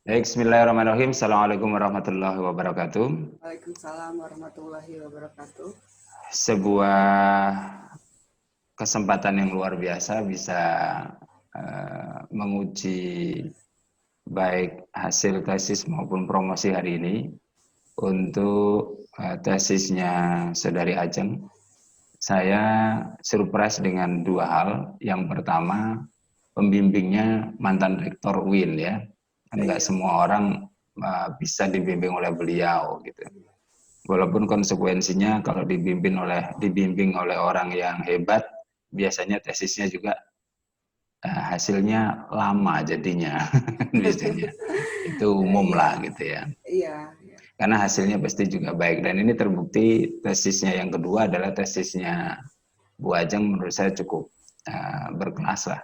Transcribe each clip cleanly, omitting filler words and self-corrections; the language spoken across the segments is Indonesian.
Baik, bismillahirrahmanirrahim. Assalamualaikum warahmatullahi wabarakatuh. Waalaikumsalam warahmatullahi wabarakatuh. Sebuah kesempatan yang luar biasa bisa menguji baik hasil tesis maupun promosi hari ini untuk tesisnya Saudari Ajeng. Saya surprise dengan dua hal. Yang pertama, pembimbingnya mantan rektor UIN ya. Kan nggak Iya. semua orang bisa dibimbing oleh beliau gitu. Walaupun konsekuensinya kalau dibimbing oleh orang yang hebat, biasanya tesisnya juga hasilnya lama jadinya, biasanya itu umum Iya, lah gitu ya. iya, iya. Karena hasilnya pasti juga baik dan ini terbukti tesisnya yang kedua adalah tesisnya Bu Ajeng menurut saya cukup berkelas lah.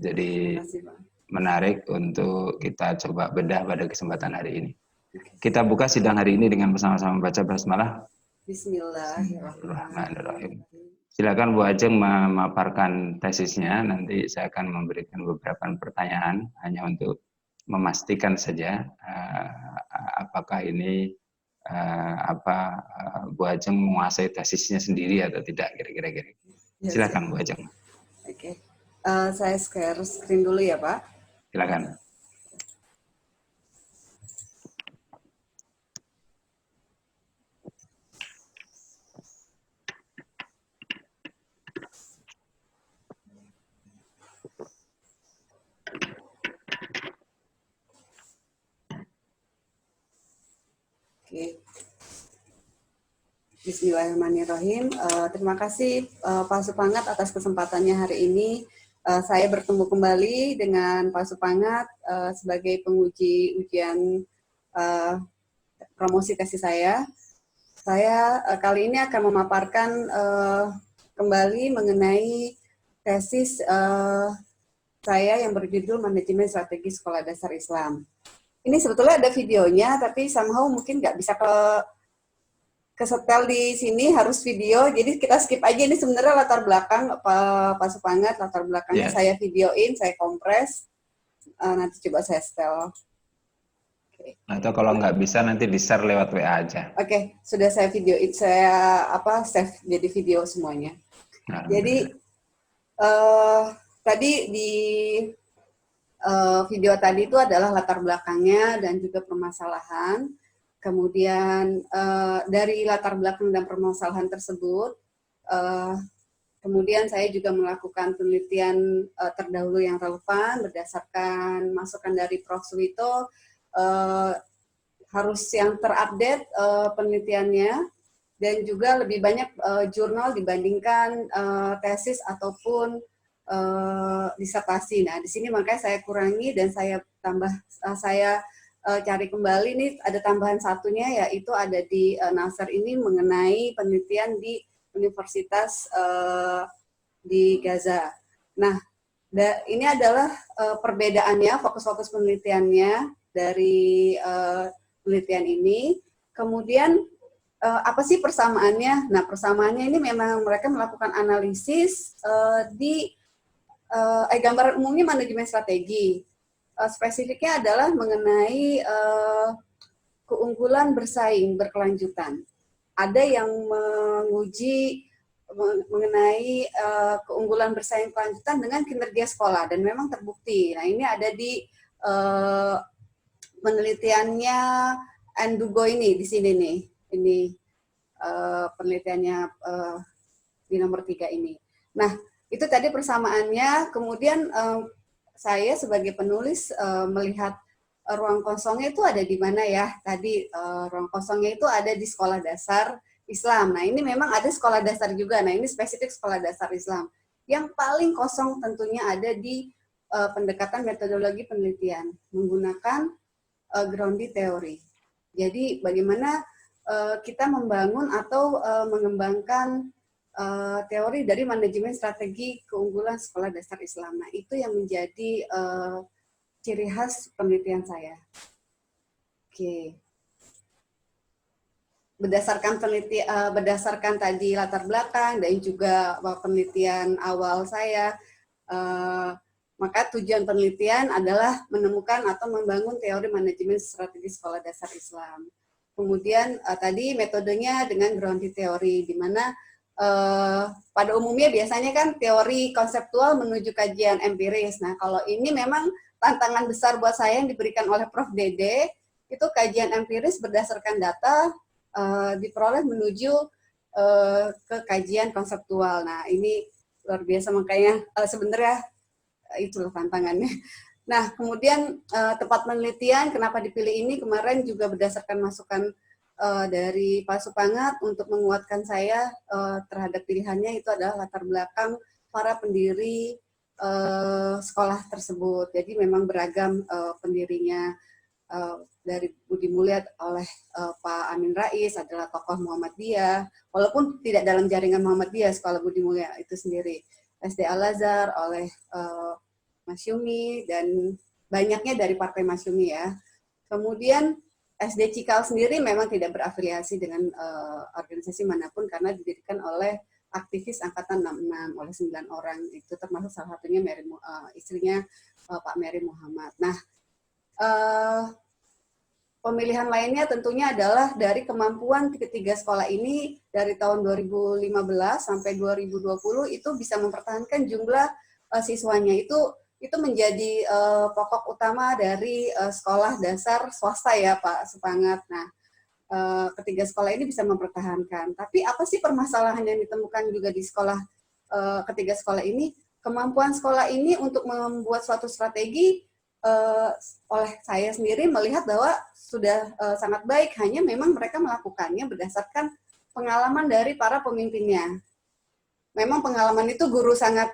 Terima Jadi kasih, Pak. menarik untuk kita coba bedah pada kesempatan hari ini. Oke. Kita buka sidang hari ini dengan bersama-sama membaca basmalah. Bismillahirrahmanirrahim. Bismillahirrahmanirrahim. Silakan Bu Ajeng memaparkan tesisnya, nanti saya akan memberikan beberapa pertanyaan hanya untuk memastikan saja apakah ini Bu Ajeng menguasai tesisnya sendiri atau tidak kira-kira. Ya, siap. Silakan Bu Ajeng. Oke. Saya share screen dulu ya, Pak. Silakan. Oke. Bismillahirrahmanirrahim. Terima kasih Pak Supangat atas kesempatannya hari ini. Saya bertemu kembali dengan Pak Supangat sebagai penguji ujian promosi tesis saya. Saya kali ini akan memaparkan kembali mengenai tesis saya yang berjudul Manajemen Strategi Sekolah Dasar Islam. Ini sebetulnya ada videonya, tapi somehow mungkin nggak bisa kesetel di sini, harus video. Jadi kita skip aja. Ini sebenarnya latar belakang Pak Supangat, latar belakangnya saya videoin, saya kompres. Nanti coba saya setel. Atau kalau nggak bisa nanti di-share lewat WA aja. Oke, sudah saya videoin, saya save jadi video semuanya. Jadi tadi di video tadi itu adalah latar belakangnya dan juga permasalahan. Kemudian dari latar belakang dan permasalahan tersebut, kemudian saya juga melakukan penelitian terdahulu yang relevan berdasarkan masukan dari Prof. Suwito, harus yang terupdate penelitiannya, dan juga lebih banyak jurnal dibandingkan tesis ataupun disertasi. Nah, di sini makanya saya kurangi dan saya tambah, saya cari kembali nih ada tambahan satunya, yaitu ada di Nasr ini mengenai penelitian di Universitas di Gaza. Nah, ini adalah perbedaannya, fokus-fokus penelitiannya dari penelitian ini. Kemudian apa sih persamaannya? Nah, persamaannya ini memang mereka melakukan analisis di gambaran umumnya manajemen strategi. Spesifiknya adalah mengenai keunggulan bersaing berkelanjutan. Ada yang menguji mengenai keunggulan bersaing berkelanjutan dengan kinerja sekolah, dan memang terbukti. Nah, ini ada di penelitiannya Endugo ini di sini nih. Ini penelitiannya di nomor 3 ini. Nah, itu tadi persamaannya. Kemudian saya sebagai penulis melihat ruang kosongnya itu ada di mana ya? Tadi ruang kosongnya itu ada di sekolah dasar Islam. Nah, ini memang ada sekolah dasar juga. Nah, ini spesifik sekolah dasar Islam. Yang paling kosong tentunya ada di pendekatan metodologi penelitian menggunakan grounded teori. Jadi bagaimana kita membangun atau mengembangkan teori dari manajemen strategi keunggulan sekolah dasar Islam. Nah, itu yang menjadi ciri khas penelitian saya. Oke. Berdasarkan tadi latar belakang dan juga penelitian awal saya, Maka tujuan penelitian adalah menemukan atau membangun teori manajemen strategi sekolah dasar Islam. Kemudian tadi metodenya dengan grounded teori, di mana pada umumnya biasanya kan teori konseptual menuju kajian empiris. Nah, kalau ini memang tantangan besar buat saya yang diberikan oleh Prof. Dede, itu kajian empiris berdasarkan data diperoleh menuju ke kajian konseptual. Nah, ini luar biasa, makanya sebenarnya itulah tantangannya. Nah, kemudian tempat penelitian kenapa dipilih ini kemarin juga berdasarkan masukan dari Pak Supangat untuk menguatkan saya terhadap pilihannya, itu adalah latar belakang para pendiri sekolah tersebut. Jadi memang beragam pendirinya, dari Budi Mulia oleh Pak Amin Rais adalah tokoh Muhammadiyah, walaupun tidak dalam jaringan Muhammadiyah sekolah Budi Mulia itu sendiri. SD Al-Azhar oleh Masyumi, dan banyaknya dari Partai Masyumi ya. Kemudian SD Cikal sendiri memang tidak berafiliasi dengan organisasi manapun karena didirikan oleh aktivis angkatan 66 oleh 9 orang, itu termasuk salah satunya istrinya Pak Mary Muhammad. Nah, pemilihan lainnya tentunya adalah dari kemampuan ketiga sekolah ini dari tahun 2015 sampai 2020 itu bisa mempertahankan jumlah siswanya. Itu menjadi pokok utama dari sekolah dasar swasta ya Pak Supangat. Nah, ketiga sekolah ini bisa mempertahankan. Tapi apa sih permasalahan yang ditemukan juga di sekolah ketiga sekolah ini? Kemampuan sekolah ini untuk membuat suatu strategi oleh saya sendiri melihat bahwa sudah sangat baik, hanya memang mereka melakukannya berdasarkan pengalaman dari para pemimpinnya. Memang pengalaman itu guru sangat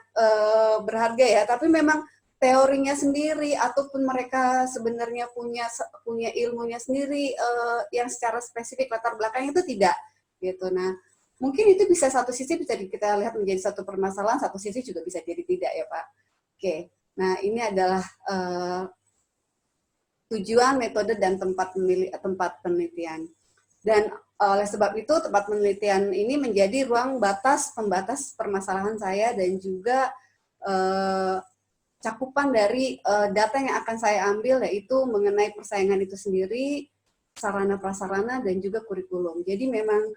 berharga ya, tapi memang teorinya sendiri ataupun mereka sebenarnya punya ilmunya sendiri yang secara spesifik latar belakang itu tidak gitu. Nah, mungkin itu bisa satu sisi bisa kita lihat menjadi satu permasalahan, satu sisi juga bisa jadi tidak ya Pak. Oke. Nah, ini adalah tujuan, metode, dan tempat penelitian. Dan oleh sebab itu, tempat penelitian ini menjadi ruang pembatas permasalahan saya dan juga cakupan dari data yang akan saya ambil, yaitu mengenai persaingan itu sendiri, sarana-prasarana, dan juga kurikulum. Jadi memang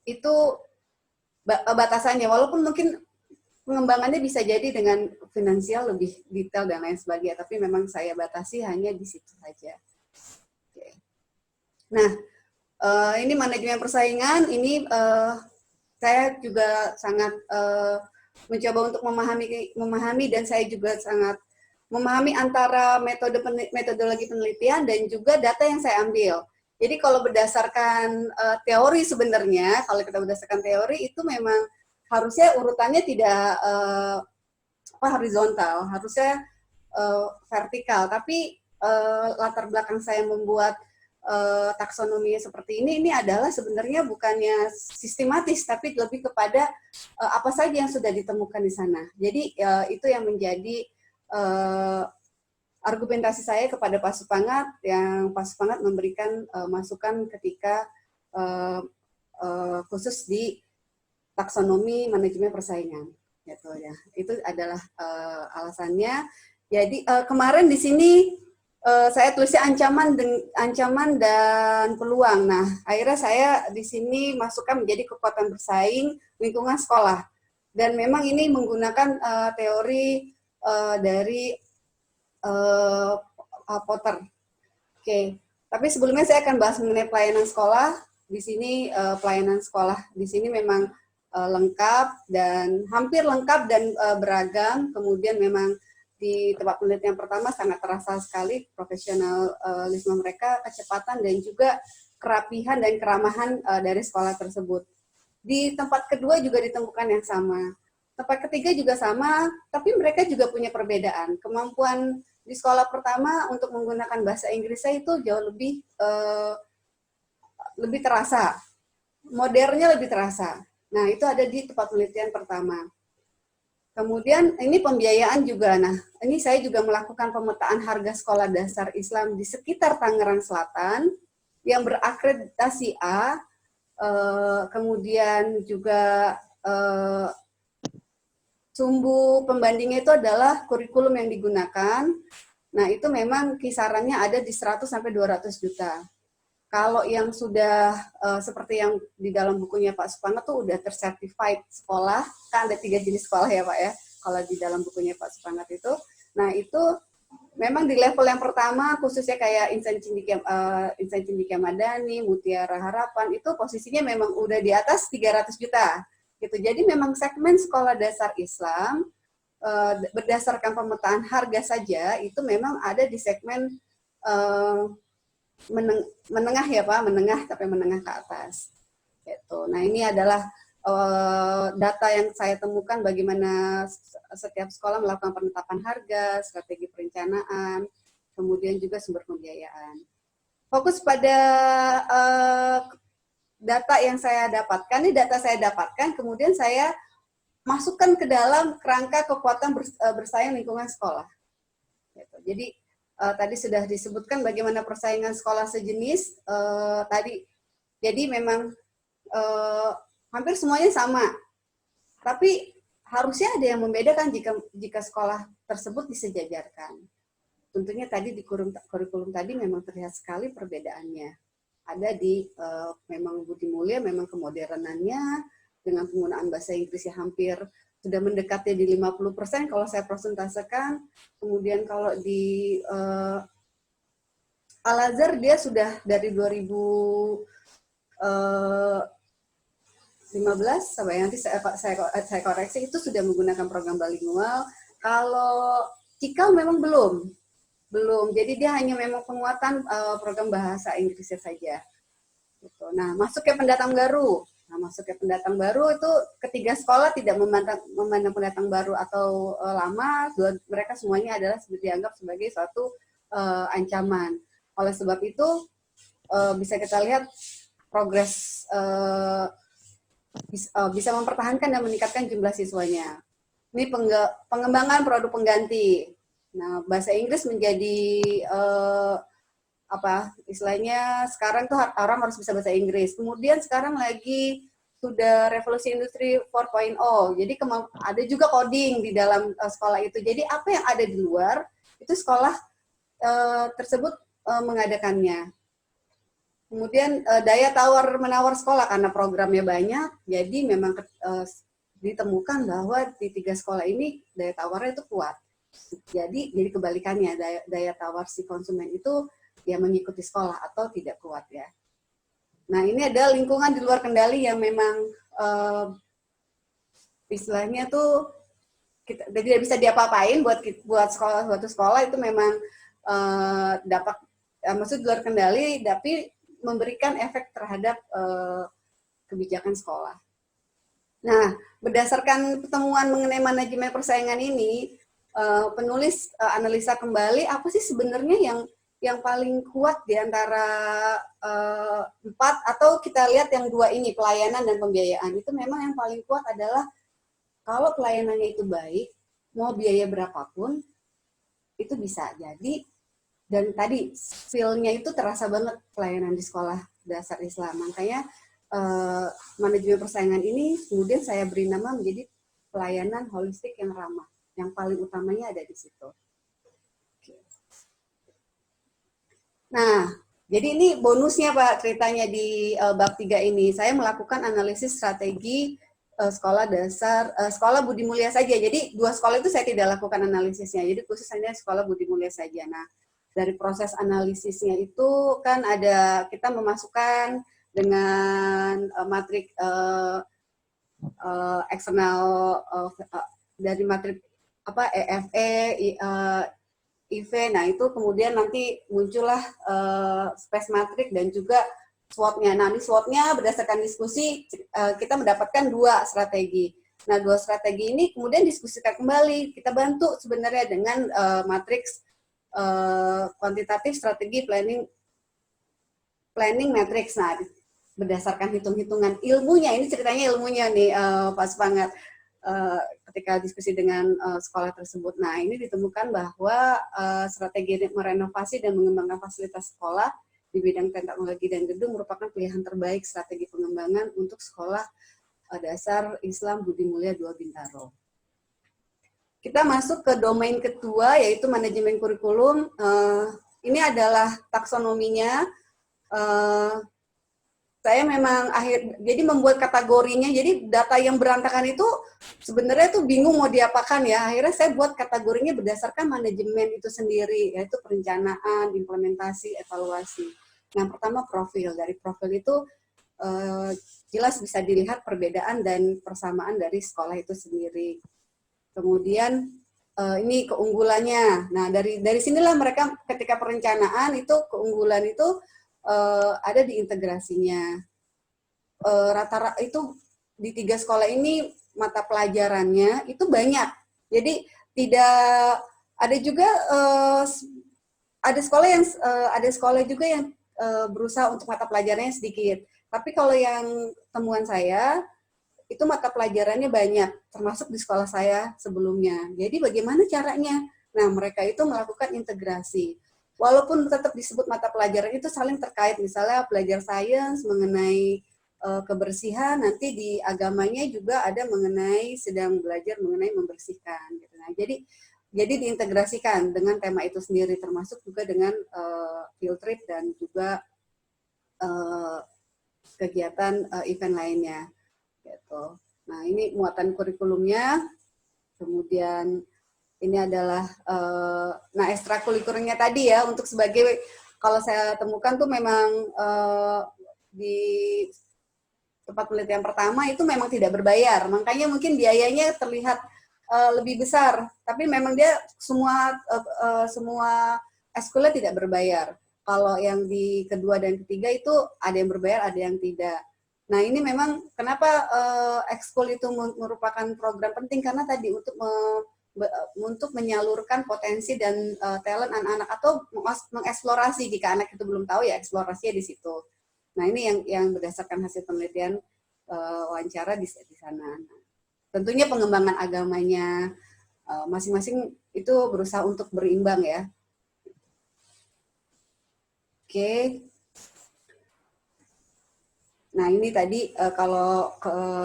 itu batasannya, walaupun mungkin pengembangannya bisa jadi dengan finansial lebih detail dan lain sebagainya, tapi memang saya batasi hanya di situ saja. Oke. Nah, ini manajemen persaingan, ini saya juga sangat mencoba untuk memahami dan saya juga sangat memahami antara metodologi penelitian dan juga data yang saya ambil. Jadi kalau berdasarkan teori sebenarnya, kalau kita berdasarkan teori itu memang harusnya urutannya tidak horizontal, harusnya vertikal. Tapi latar belakang saya membuat taksonomi seperti ini adalah sebenarnya bukannya sistematis, tapi lebih kepada apa saja yang sudah ditemukan di sana. Jadi itu yang menjadi argumentasi saya kepada Pak Supangat, yang Pak Supangat memberikan masukan ketika khusus di taksonomi manajemen persaingan, gitu ya. Itu adalah alasannya. Jadi kemarin di sini saya tulisnya ancaman dan peluang. Nah, akhirnya saya di sini masukkan menjadi kekuatan bersaing lingkungan sekolah. Dan memang ini menggunakan teori dari Potter. Oke. Tapi sebelumnya saya akan bahas mengenai pelayanan sekolah. Di sini pelayanan sekolah di sini memang lengkap dan hampir lengkap dan beragam. Kemudian memang di tempat penelitian pertama sangat terasa sekali profesionalisme mereka, kecepatan dan juga kerapihan dan keramahan dari sekolah tersebut. Di tempat kedua juga ditemukan yang sama. Tempat ketiga juga sama, tapi mereka juga punya perbedaan. Kemampuan di sekolah pertama untuk menggunakan bahasa Inggrisnya itu jauh lebih terasa, modernnya lebih terasa. Nah, itu ada di tempat penelitian pertama. Kemudian ini pembiayaan juga. Nah, ini saya juga melakukan pemetaan harga sekolah dasar Islam di sekitar Tangerang Selatan yang berakreditasi A. Kemudian juga sumbu pembandingnya itu adalah kurikulum yang digunakan. Nah, itu memang kisarannya ada di 100 sampai 200 juta. Kalau yang sudah seperti yang di dalam bukunya Pak Supangat tuh udah tercertified sekolah, kan ada 3 jenis sekolah ya Pak ya, kalau di dalam bukunya Pak Supangat itu. Nah, itu memang di level yang pertama, khususnya kayak Insan Cendekia Madani, Mutiara Harapan, itu posisinya memang udah di atas 300 juta. Gitu. Jadi memang segmen sekolah dasar Islam, berdasarkan pemetaan harga saja, itu memang ada di segmen menengah ya Pak, menengah sampai menengah ke atas. Gitu. Nah ini adalah data yang saya temukan bagaimana setiap sekolah melakukan penetapan harga, strategi perencanaan, kemudian juga sumber pembiayaan. Fokus pada data yang saya dapatkan, ini data saya dapatkan, kemudian saya masukkan ke dalam kerangka kekuatan bersaing lingkungan sekolah. Gitu. Jadi tadi sudah disebutkan bagaimana persaingan sekolah sejenis tadi. Jadi memang hampir semuanya sama. Tapi harusnya ada yang membedakan jika sekolah tersebut disejajarkan. Tentunya tadi di kurikulum tadi memang terlihat sekali perbedaannya. Ada di memang Budi Mulia, memang kemodernannya dengan penggunaan bahasa Inggris yang hampir sudah mendekati di 50% kalau saya persentasekan. Kemudian kalau di Al-Azhar dia sudah dari 2015 sampai nanti saya koreksi itu sudah menggunakan program bilingual. Kalau Cikal memang belum. Jadi dia hanya memang penguatan program bahasa Inggrisnya saja. Gitu. Nah, masuk ke pendatang baru. Itu ketiga sekolah tidak memandang pendatang baru atau lama, mereka semuanya adalah dianggap sebagai suatu ancaman. Oleh sebab itu bisa kita lihat progres bisa mempertahankan dan meningkatkan jumlah siswanya. Ini pengembangan produk pengganti. Nah, bahasa Inggris menjadi istilahnya sekarang tuh orang harus bisa bahasa Inggris. Kemudian sekarang lagi sudah revolusi industri 4.0. Jadi ada juga coding di dalam sekolah itu. Jadi apa yang ada di luar itu sekolah tersebut mengadakannya. Kemudian daya tawar menawar sekolah karena programnya banyak. Jadi memang ditemukan bahwa di 3 sekolah ini daya tawarnya itu kuat. Jadi kebalikannya, daya tawar si konsumen itu ya mengikuti sekolah atau tidak kuat ya. Nah ini ada lingkungan di luar kendali yang memang istilahnya tuh kita tidak bisa diapa-apain buat suatu sekolah itu memang dapat maksud di luar kendali, tapi memberikan efek terhadap kebijakan sekolah. Nah berdasarkan pertemuan mengenai manajemen persaingan ini, penulis analisa kembali apa sih sebenarnya yang paling kuat di antara 4 atau kita lihat yang 2 ini, pelayanan dan pembiayaan. Itu memang yang paling kuat adalah kalau pelayanannya itu baik, mau biaya berapapun itu bisa jadi. Dan tadi feel-nya itu terasa banget pelayanan di sekolah dasar Islam. Makanya manajemen persaingan ini kemudian saya beri nama menjadi pelayanan holistik yang ramah. Yang paling utamanya ada di situ. Nah, jadi ini bonusnya Pak ceritanya di bab 3 ini. Saya melakukan analisis strategi sekolah dasar, sekolah Budi Mulia saja. Jadi 2 sekolah itu saya tidak lakukan analisisnya. Jadi khusus hanya sekolah Budi Mulia saja. Nah, dari proses analisisnya itu kan ada kita memasukkan dengan matrik eksternal dari matrik EFE, IV. Nah itu kemudian nanti muncullah space matrik dan juga SWOT-nya. Nah di SWOT-nya berdasarkan diskusi kita mendapatkan 2 strategi. Nah 2 strategi ini kemudian diskusikan kembali. Kita bantu sebenarnya dengan matriks kuantitatif strategi planning matrix. Nah berdasarkan hitung-hitungan ilmunya, ini ceritanya ilmunya nih Pak Supangat. Ketika diskusi dengan sekolah tersebut. Nah, ini ditemukan bahwa strategi merenovasi dan mengembangkan fasilitas sekolah di bidang teknologi dan gedung merupakan pilihan terbaik strategi pengembangan untuk sekolah dasar Islam Budi Mulia 2 Bintaro. kita masuk ke domain kedua, yaitu manajemen kurikulum. Ini adalah taksonominya. Saya memang jadi membuat kategorinya. Jadi data yang berantakan itu sebenarnya tuh bingung mau diapakan ya. Akhirnya saya buat kategorinya berdasarkan manajemen itu sendiri, yaitu perencanaan, implementasi, evaluasi. Yang pertama profil. Dari profil itu jelas bisa dilihat perbedaan dan persamaan dari sekolah itu sendiri. Kemudian ini keunggulannya. Nah, dari sinilah mereka ketika perencanaan itu keunggulan itu ada di integrasinya. Rata-rata itu di 3 sekolah ini mata pelajarannya itu banyak. Jadi tidak ada juga ada sekolah juga yang berusaha untuk mata pelajarannya sedikit. Tapi kalau yang temuan saya itu mata pelajarannya banyak, termasuk di sekolah saya sebelumnya. Jadi bagaimana caranya? Nah, mereka itu melakukan integrasi. Walaupun tetap disebut mata pelajaran itu saling terkait, misalnya belajar sains mengenai kebersihan, nanti di agamanya juga ada mengenai sedang belajar mengenai membersihkan. Gitu. Nah, jadi diintegrasikan dengan tema itu sendiri, termasuk juga dengan field trip dan juga kegiatan event lainnya. Gitu. Nah, ini muatan kurikulumnya. Kemudian ini adalah nah ekstrakurikulernya tadi ya, untuk sebagai, kalau saya temukan tuh memang di tempat penelitian pertama itu memang tidak berbayar, makanya mungkin biayanya terlihat lebih besar, tapi memang dia semua ekskulnya tidak berbayar. Kalau yang di kedua dan ketiga itu ada yang berbayar, ada yang tidak. Nah, ini memang kenapa ekskul itu merupakan program penting, karena tadi untuk menyalurkan potensi dan talent anak-anak, atau mengeksplorasi jika anak itu belum tahu ya, eksplorasinya di situ. Nah, ini yang berdasarkan hasil penelitian wawancara di sana. Tentunya pengembangan agamanya masing-masing itu berusaha untuk berimbang ya. Oke. Nah, ini tadi kalau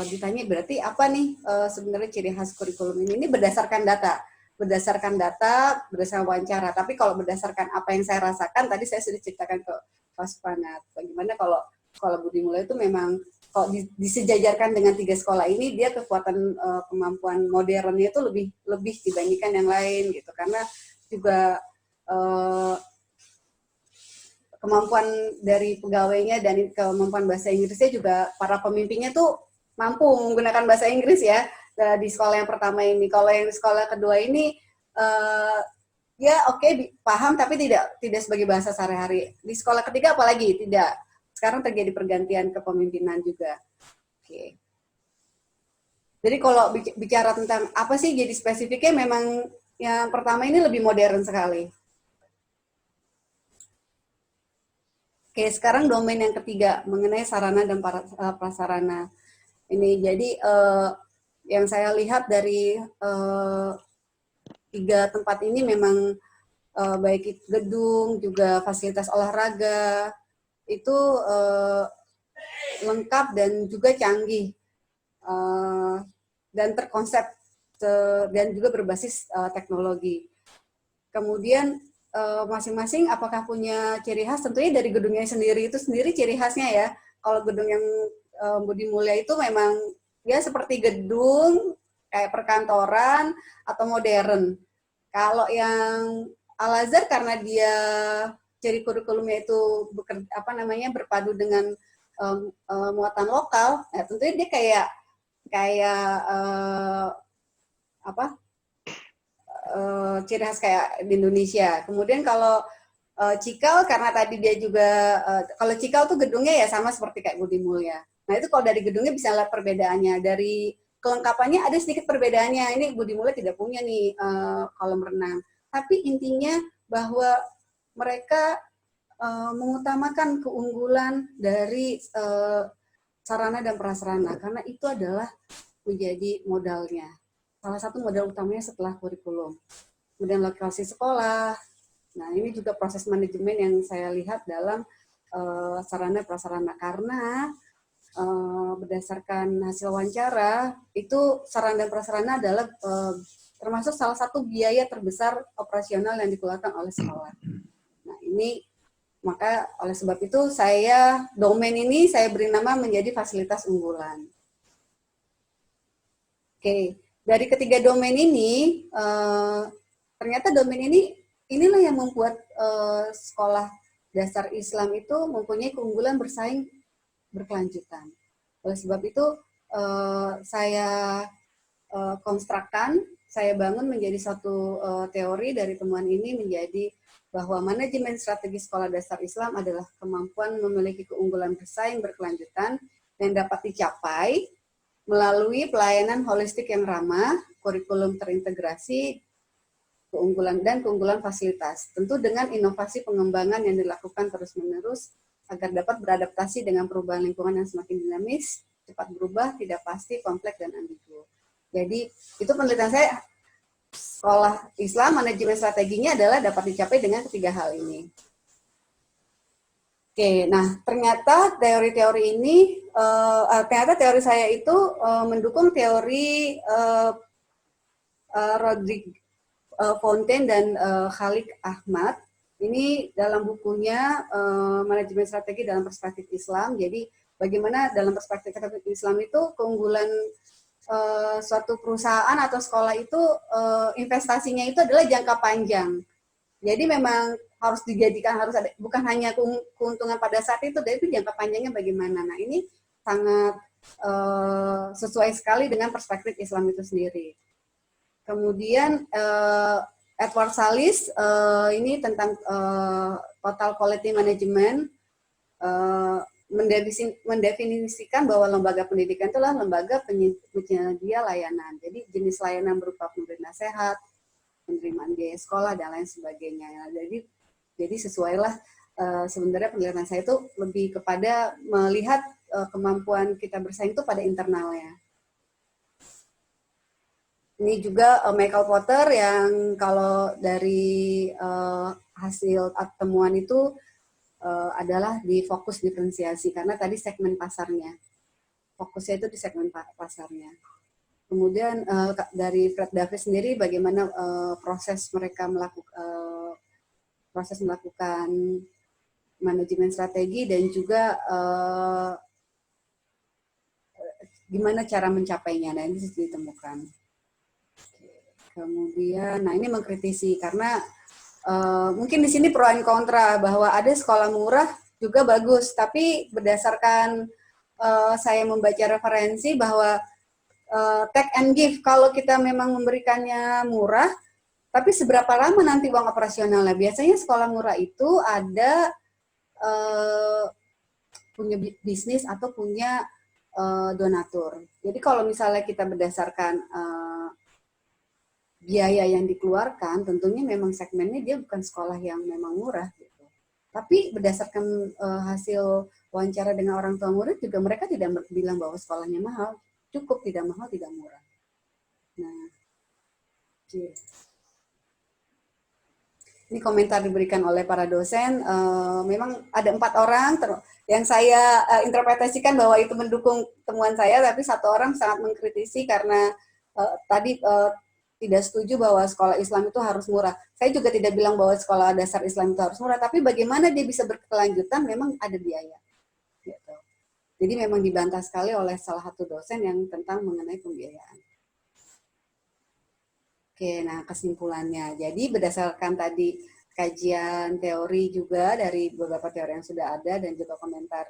ditanya berarti apa nih sebenarnya ciri khas kurikulum ini? Ini berdasarkan data, berdasarkan wawancara. Tapi kalau berdasarkan apa yang saya rasakan, tadi saya sudah ceritakan ke Pak Supanat. Bagaimana kalau Budi Mulya itu memang kalau disejajarkan dengan 3 sekolah ini, dia kekuatan kemampuan modernnya itu lebih dibandingkan yang lain gitu. Karena juga kemampuan dari pegawainya dan kemampuan bahasa Inggrisnya juga, para pemimpinnya tuh mampu menggunakan bahasa Inggris ya di sekolah yang pertama ini. Kalau yang di sekolah kedua ini ya oke, paham tapi tidak sebagai bahasa sehari-hari. Di sekolah ketiga apalagi tidak. Sekarang terjadi pergantian kepemimpinan juga. Oke. Jadi kalau bicara tentang apa sih jadi spesifiknya, memang yang pertama ini lebih modern sekali. Oke, sekarang domain yang ketiga mengenai sarana dan prasarana. Ini jadi yang saya lihat dari 3 tempat ini memang baik gedung juga fasilitas olahraga itu lengkap dan juga canggih dan terkonsep dan juga berbasis teknologi. Kemudian masing-masing apakah punya ciri khas? Tentunya dari gedungnya sendiri itu sendiri ciri khasnya ya. Kalau gedung yang Budi Mulya itu memang dia seperti gedung kayak perkantoran atau modern. Kalau yang Al-Azhar karena dia ciri kurikulumnya itu berpadu dengan muatan lokal, ya tentunya dia kayak ciri khas kayak di Indonesia. Kemudian kalau Cikal karena tadi dia juga kalau Cikal tuh gedungnya ya sama seperti kayak Budi Mulya. Nah, itu kalau dari gedungnya bisa lihat perbedaannya. Dari kelengkapannya ada sedikit perbedaannya. Ini Budi Mulya tidak punya nih kolam renang. Tapi intinya bahwa mereka mengutamakan keunggulan dari sarana dan prasarana karena itu adalah menjadi modalnya. Salah satu modal utamanya setelah kurikulum. Kemudian lokasi sekolah. Nah, ini juga proses manajemen yang saya lihat dalam sarana prasarana karena berdasarkan hasil wawancara itu sarana dan prasarana adalah termasuk salah satu biaya terbesar operasional yang dikeluarkan oleh sekolah. Nah, ini maka oleh sebab itu domain ini saya beri nama menjadi fasilitas unggulan. Oke, dari ketiga domain ini ternyata domain inilah yang membuat sekolah dasar Islam itu mempunyai keunggulan bersaing berkelanjutan. Oleh sebab itu saya konstrukkan, saya bangun menjadi satu teori dari temuan ini menjadi bahwa manajemen strategi sekolah dasar Islam adalah kemampuan memiliki keunggulan bersaing berkelanjutan yang dapat dicapai melalui pelayanan holistik yang ramah, kurikulum terintegrasi, keunggulan fasilitas. Tentu dengan inovasi pengembangan yang dilakukan terus-menerus agar dapat beradaptasi dengan perubahan lingkungan yang semakin dinamis, cepat berubah, tidak pasti, kompleks, dan ambigu. Jadi itu penelitian saya, sekolah Islam manajemen strateginya adalah dapat dicapai dengan ketiga hal ini. Oke, nah ternyata teori saya itu mendukung teori Rodrigue Fontaine dan Khalid Ahmad. Ini dalam bukunya Manajemen Strategi dalam Perspektif Islam. Jadi bagaimana dalam perspektif Islam itu keunggulan suatu perusahaan atau sekolah itu investasinya itu adalah jangka panjang. Jadi memang harus dijadikan, harus ada, bukan hanya keuntungan pada saat itu, tapi jangka panjangnya bagaimana. Nah ini sangat sesuai sekali dengan perspektif Islam itu sendiri. Kemudian Edward Salis ini tentang total quality management mendefinisikan bahwa lembaga pendidikan itulah lembaga penyedia layanan. Jadi jenis layanan berupa pemberi nasihat, penerimaan biaya sekolah dan lain sebagainya. Jadi sesuailah sebenarnya penelitian saya itu lebih kepada melihat kemampuan kita bersaing itu pada internalnya. Ini juga Michael Porter yang kalau dari hasil temuan itu adalah di fokus diferensiasi, karena tadi segmen pasarnya. Fokusnya itu di segmen pasarnya. Kemudian dari Fred Davis sendiri bagaimana proses mereka melakukan manajemen strategi dan juga gimana cara mencapainya. Nah, ini ditemukan. Kemudian, nah ini mengkritisi karena mungkin di sini pro and kontra bahwa ada sekolah murah juga bagus, tapi berdasarkan saya membaca referensi bahwa take and give, kalau kita memang memberikannya murah, tapi seberapa lama nanti uang operasionalnya? Biasanya sekolah murah itu ada punya bisnis atau punya donatur. Jadi kalau misalnya kita berdasarkan biaya yang dikeluarkan, tentunya memang segmennya dia bukan sekolah yang memang murah gitu. Tapi berdasarkan hasil wawancara dengan orang tua murid juga mereka tidak bilang bahwa sekolahnya mahal, cukup, tidak mahal, tidak murah. Nah, ini komentar diberikan oleh para dosen. Memang ada 4 orang yang saya interpretasikan bahwa itu mendukung temuan saya, tapi 1 orang sangat mengkritisi karena tadi tidak setuju bahwa sekolah Islam itu harus murah. Saya juga tidak bilang bahwa sekolah dasar Islam itu harus murah, tapi bagaimana dia bisa berkelanjutan memang ada biaya. Gitu. Jadi memang dibantah sekali oleh salah satu dosen yang tentang mengenai pembiayaan. Oke, nah kesimpulannya. Jadi berdasarkan tadi kajian teori juga dari beberapa teori yang sudah ada dan juga komentar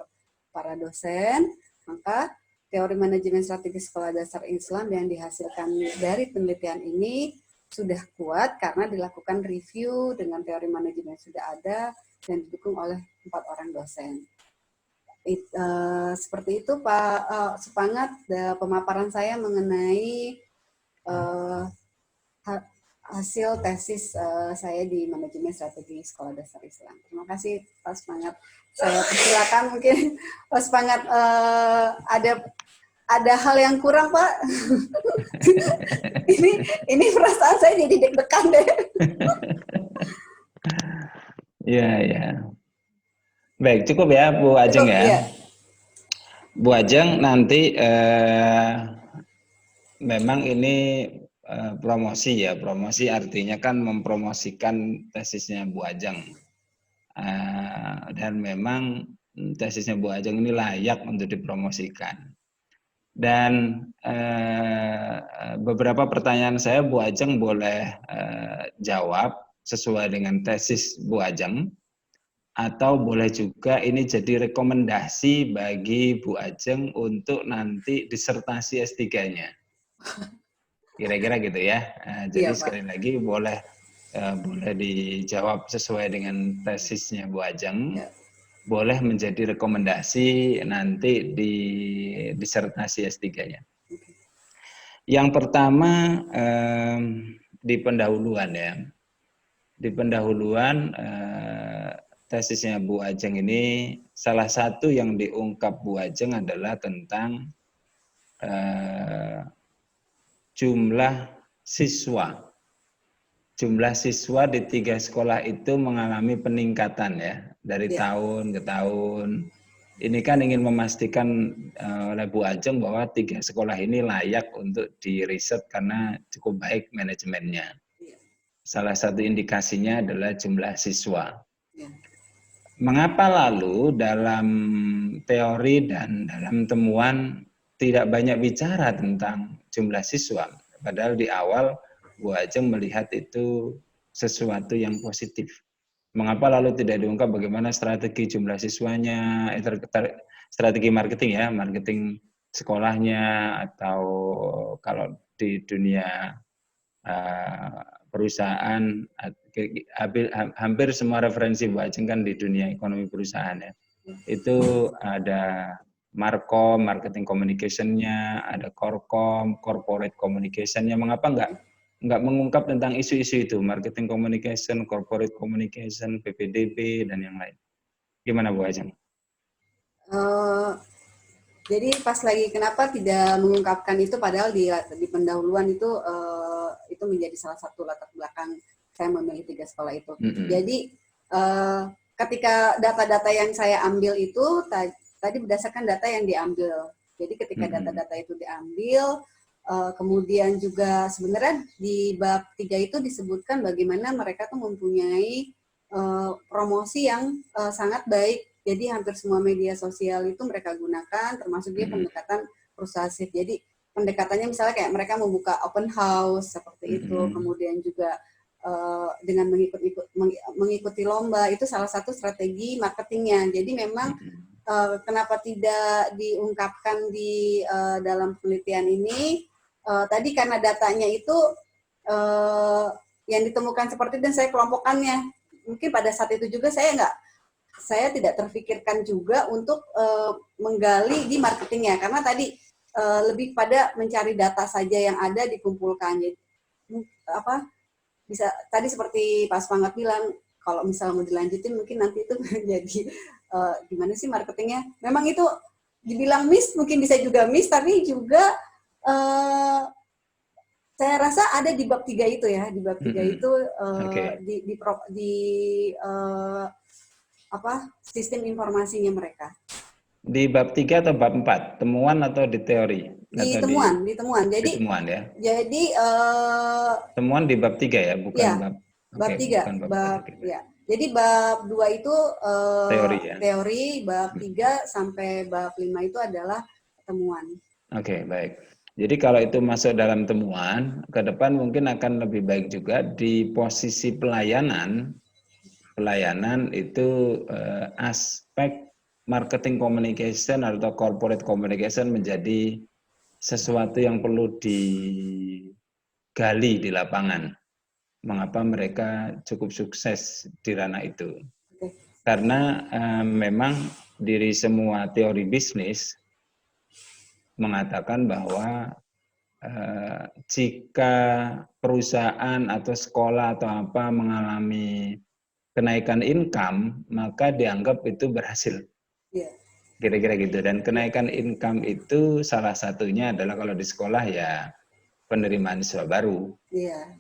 para dosen, maka teori manajemen strategi sekolah dasar Islam yang dihasilkan dari penelitian ini sudah kuat karena dilakukan review dengan teori manajemen yang sudah ada dan didukung oleh 4 orang dosen. Seperti itu Pak Supangat, pemaparan saya mengenai hasil tesis saya di manajemen strategi sekolah dasar Islam. Terima kasih Pak Supangat. Saya persilakan mungkin Pak Supangat ada hal yang kurang Pak. ini perasaan saya jadi deg-degan deh. Iya, ya. Baik, cukup ya Bu Ajeng ya. Iya. Bu Ajeng nanti memang ini promosi ya. Promosi artinya kan mempromosikan tesisnya Bu Ajeng. Dan memang tesisnya Bu Ajeng ini layak untuk dipromosikan. Dan beberapa pertanyaan saya Bu Ajeng boleh jawab sesuai dengan tesis Bu Ajeng, atau boleh juga ini jadi rekomendasi bagi Bu Ajeng untuk nanti disertasi S3-nya. Kira-kira gitu ya. Jadi Iya, Pak. sekali lagi boleh dijawab sesuai dengan tesisnya Bu Ajeng, Ya. boleh menjadi rekomendasi nanti di disertasi S3-nya. Yang pertama di pendahuluan ya. Di pendahuluan tesisnya Bu Ajeng ini salah satu yang diungkap Bu Ajeng adalah tentang jumlah siswa. Jumlah siswa di 3 sekolah itu mengalami peningkatan ya dari Ya. tahun ke tahun. Ini kan ingin memastikan oleh Bu Ajeng bahwa 3 sekolah ini layak untuk diriset karena cukup baik manajemennya. Ya. Salah satu indikasinya adalah jumlah siswa. Ya. Mengapa lalu dalam teori dan dalam temuan tidak banyak bicara tentang jumlah siswa? Padahal di awal Bu Ajeng melihat itu sesuatu yang positif. Mengapa lalu tidak diungkap bagaimana strategi jumlah siswanya, strategi marketing ya, marketing sekolahnya, atau kalau di dunia perusahaan, hampir semua referensi Bu Ajeng kan di dunia ekonomi perusahaan ya. Itu ada Markom, marketing communication-nya, ada Korkom, corporate communication-nya. Mengapa nggak mengungkap tentang isu-isu itu, marketing communication, corporate communication, PPDB, dan yang lain. Gimana Bu Ajeng? Jadi pas lagi kenapa tidak mengungkapkan itu, padahal di pendahuluan itu menjadi salah satu latar belakang saya memilih 3 sekolah itu. Jadi ketika data-data yang saya ambil itu tadi berdasarkan data yang diambil. Jadi ketika data-data itu diambil, kemudian juga sebenarnya di bab 3 itu disebutkan bagaimana mereka tuh mempunyai promosi yang sangat baik. Jadi hampir semua media sosial itu mereka gunakan, termasuk dia pendekatan persuasif. Jadi pendekatannya misalnya kayak mereka membuka open house seperti itu, kemudian juga dengan mengikuti lomba, itu salah satu strategi marketingnya. Jadi memang kenapa tidak diungkapkan di dalam penelitian ini, tadi karena datanya itu yang ditemukan seperti itu dan saya kelompokkannya. Mungkin pada saat itu juga saya tidak terfikirkan juga untuk menggali di marketingnya, karena tadi lebih pada mencari data saja yang ada dikumpulkan. Jadi, bisa tadi seperti Pak Semangat bilang, kalau misalnya mau dilanjutin mungkin nanti itu menjadi gimana sih marketingnya. Memang itu dibilang miss, mungkin bisa juga miss, tapi juga saya rasa ada di bab 3 itu ya, di bab 3 itu sistem informasinya mereka. Di bab 3 atau bab 4? Temuan atau di teori? Di atau temuan. Jadi temuan ya. Jadi temuan di bab 3 ya, bukan ya, bab 3. Ya. Jadi bab 2 itu teori, bab 3 sampai bab 5 itu adalah temuan. Oke, baik. Jadi kalau itu masuk dalam temuan, ke depan mungkin akan lebih baik juga di posisi pelayanan itu aspek marketing communication atau corporate communication menjadi sesuatu yang perlu digali di lapangan. Mengapa mereka cukup sukses di ranah itu? Karena memang dari semua teori bisnis mengatakan bahwa jika perusahaan atau sekolah atau apa mengalami kenaikan income, maka dianggap itu berhasil. Kira-kira gitu. Dan kenaikan income itu salah satunya adalah kalau di sekolah ya penerimaan siswa baru.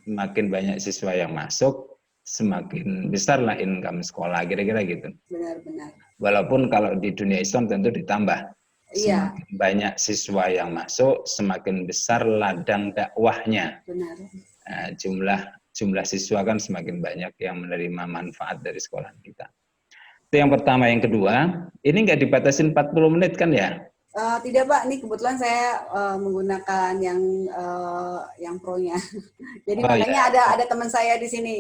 Semakin banyak siswa yang masuk, semakin besarlah income sekolah, kira-kira gitu. Benar-benar. Walaupun kalau di dunia Islam tentu ditambah. Iya, Semakin banyak siswa yang masuk, semakin besar ladang dakwahnya. benar. Nah, jumlah siswa kan semakin banyak yang menerima manfaat dari sekolah kita. Itu yang pertama. Yang kedua, ini nggak dibatasin 40 menit kan ya? Tidak Pak, ini kebetulan saya menggunakan yang pro-nya. Jadi Oh makanya ya, ada teman saya di sini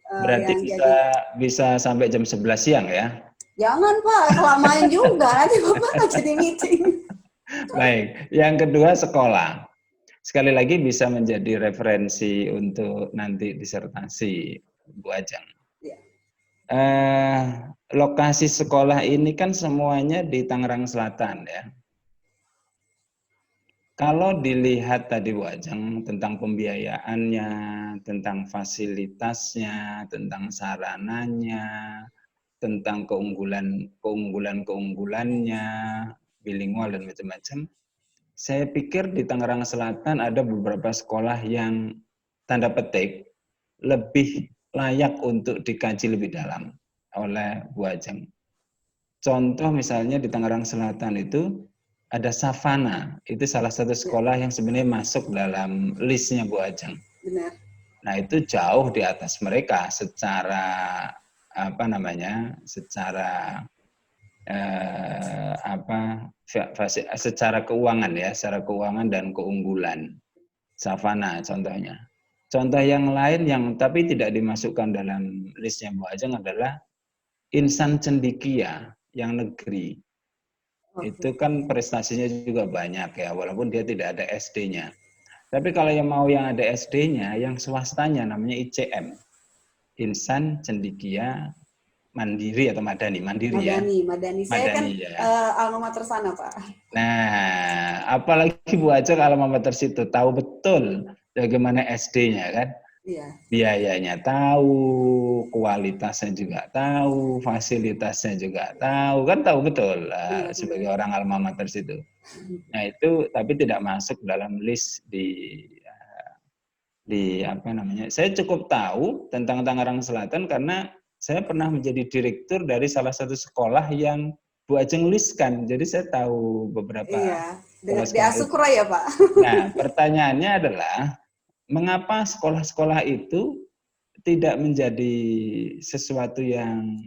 berarti yang bisa jadi. bisa sampai jam 11 siang ya? Jangan Pak, kelamaan juga nanti Bapak nggak jadi meeting. Baik, yang kedua sekolah. Sekali lagi bisa menjadi referensi untuk nanti disertasi Bu Ajeng. Ya, Eh, Lokasi sekolah ini kan semuanya di Tangerang Selatan ya. Kalau dilihat tadi Bu Ajeng tentang pembiayaannya, tentang fasilitasnya, tentang sarananya, tentang keunggulannya, bilingual dan macam-macam, saya pikir di Tangerang Selatan ada beberapa sekolah yang tanda petik lebih layak untuk dikaji lebih dalam oleh Bu Ajeng. Contoh misalnya di Tangerang Selatan itu ada Savana, itu salah satu ya, sekolah yang sebenarnya masuk dalam listnya Bu Ajeng. benar. Nah itu jauh di atas mereka secara apa namanya, secara secara keuangan ya, secara keuangan dan keunggulan. Savana contohnya. Contoh yang lain yang tapi tidak dimasukkan dalam listnya Bu Ajeng adalah Insan Cendikia yang negeri. Oke. Itu kan prestasinya juga banyak ya, walaupun dia tidak ada SD-nya. Tapi kalau yang mau yang ada SD-nya, yang swastanya namanya ICM, Insan Cendikia Mandiri atau Madani, Mandiri ya, Madani. Saya kan Madani ya. alma mater sana Pak. Nah, apalagi Bu Ajeng alma mater situ, tahu betul bagaimana SD-nya kan. Iya. Biayanya tahu, kualitasnya juga tahu, fasilitasnya juga tahu, kan tahu betul Benar-benar. sebagai orang alma mater situ. Nah itu tapi tidak masuk dalam list di apa namanya. Saya cukup tahu tentang Tangerang Selatan karena saya pernah menjadi direktur dari salah satu sekolah yang Bu Ajeng listkan. Jadi saya tahu beberapa Iya, di sekolah-sekolah itu. Asukro ya Pak. Nah, pertanyaannya adalah mengapa sekolah-sekolah itu tidak menjadi sesuatu yang